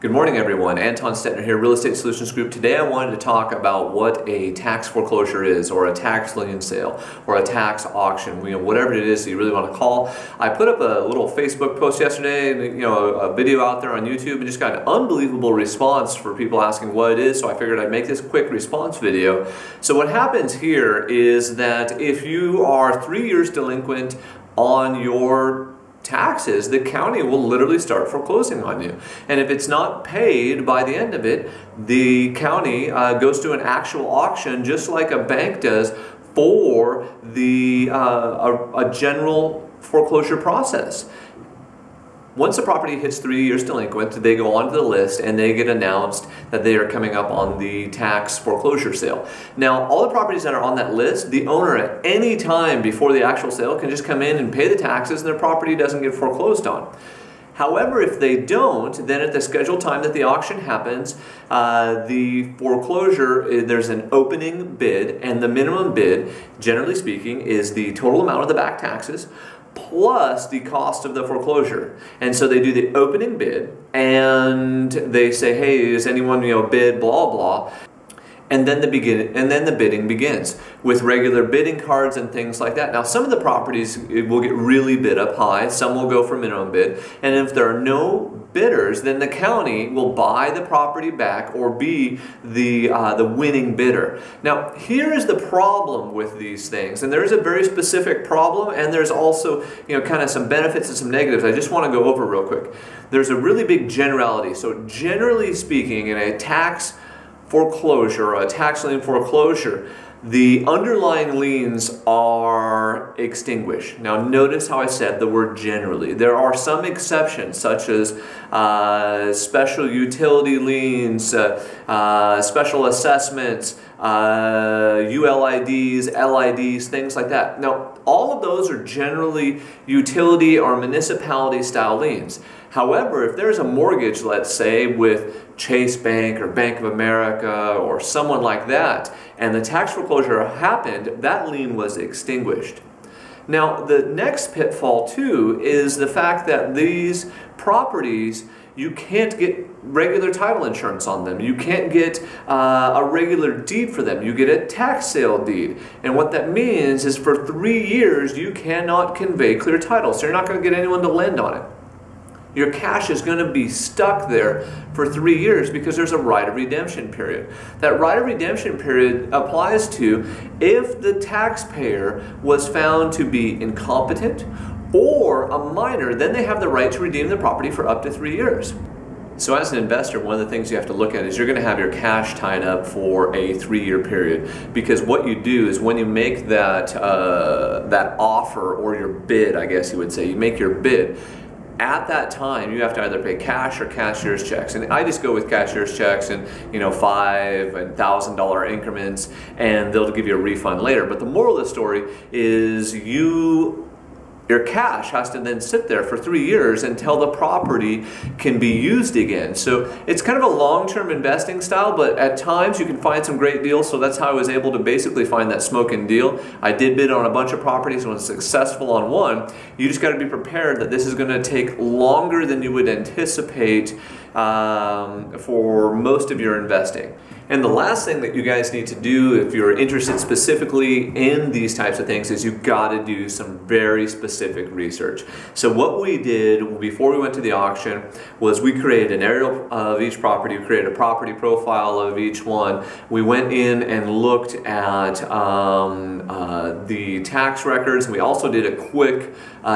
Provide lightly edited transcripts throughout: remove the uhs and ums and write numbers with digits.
Good morning, everyone. Anton Stetner here, Real Estate Solutions Group. Today I wanted to talk about what a tax foreclosure is, or a tax lien sale, or a tax auction, whatever it is that you really want to call. I put up a little Facebook post yesterday, and a video out there on YouTube, and just got an unbelievable response for people asking what it is, so I figured I'd make this quick response video. So what happens here is that if you are 3 years delinquent on your taxes, the county will literally start foreclosing on you. And if it's not paid by the end of it, the county goes to an actual auction, just like a bank does for a general foreclosure process. Once the property hits 3 years delinquent, they go onto the list and they get announced that they are coming up on the tax foreclosure sale. Now, all the properties that are on that list, the owner at any time before the actual sale can just come in and pay the taxes and their property doesn't get foreclosed on. However, if they don't, then at the scheduled time that the auction happens, the foreclosure, there's an opening bid, and the minimum bid, generally speaking, is the total amount of the back taxes plus the cost of the foreclosure. And so they do the opening bid and they say, hey, does anyone bid blah blah, and then the bidding begins with regular bidding cards and things like that. Now, some of the properties will get really bid up high, some will go for minimum bid, and if there are no bidders, then the county will buy the property back or be the winning bidder. Now, here is the problem with these things, and there is a very specific problem, and there's also kind of some benefits and some negatives. I just want to go over real quick. There's a really big generality. So generally speaking, in a tax foreclosure or a tax lien foreclosure, the underlying liens are extinguished. Now notice how I said the word generally. There are some exceptions, such as special utility liens, special assessments, ULIDs, LIDs, things like that. Now, all of those are generally utility or municipality style liens. However, if there's a mortgage, let's say, with Chase Bank or Bank of America or someone like that, and the tax foreclosure happened, that lien was extinguished. Now, the next pitfall too is the fact that these properties, you can't get regular title insurance on them. You can't get a regular deed for them. You get a tax sale deed. And what that means is for 3 years, you cannot convey clear title. So you're not going to get anyone to lend on it. Your cash is going to be stuck there for 3 years because there's a right of redemption period. That right of redemption period applies to if the taxpayer was found to be incompetent or a minor, then they have the right to redeem the property for up to 3 years. So as an investor, one of the things you have to look at is you're going to have your cash tied up for a 3-year period, because what you do is when you make that offer, or your bid, I guess you would say, you make your bid, at that time, you have to either pay cash or cashier's checks. And I just go with cashier's checks in $5,000 and $1,000 increments, and they'll give you a refund later. But the moral of the story is your cash has to then sit there for 3 years until the property can be used again. So it's kind of a long-term investing style, but at times you can find some great deals. So that's how I was able to basically find that smoking deal. I did bid on a bunch of properties and was successful on one. You just got to be prepared that this is going to take longer than you would anticipate for most of your investing. And the last thing that you guys need to do if you're interested specifically in these types of things is you've got to do some very specific research. So what we did before we went to the auction was we created an aerial of each property, we created a property profile of each one. We went in and looked at the tax records, and we also did a quick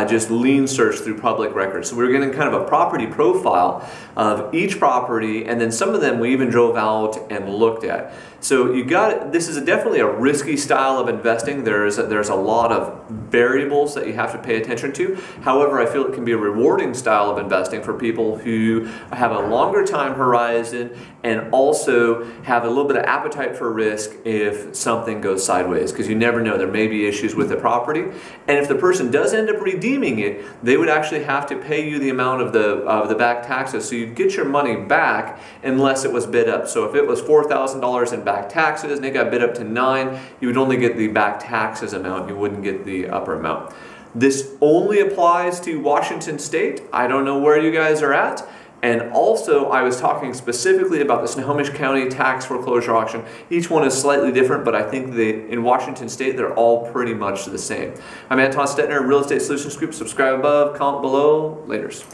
just lien search through public records. So we were getting kind of a property profile of each property, and then some of them we even drove out and looked at. So this is definitely a risky style of investing. There's a lot of variables that you have to pay attention to. However, I feel it can be a rewarding style of investing for people who have a longer time horizon and also have a little bit of appetite for risk if something goes sideways, because you never know, there may be issues with the property. And if the person does end up redeeming it, they would actually have to pay you the amount of the back taxes, so you'd get your money back unless it was bid up. So if it was $4,000 in back taxes and it got bid up to $9,000, you would only get the back taxes amount, you wouldn't get the upper amount. This only applies to Washington State. I don't know where you guys are at. And also, I was talking specifically about the Snohomish County Tax Foreclosure Auction. Each one is slightly different, but I think in Washington State, they're all pretty much the same. I'm Anton Stetner, Real Estate Solutions Group. Subscribe above, comment below. Laters.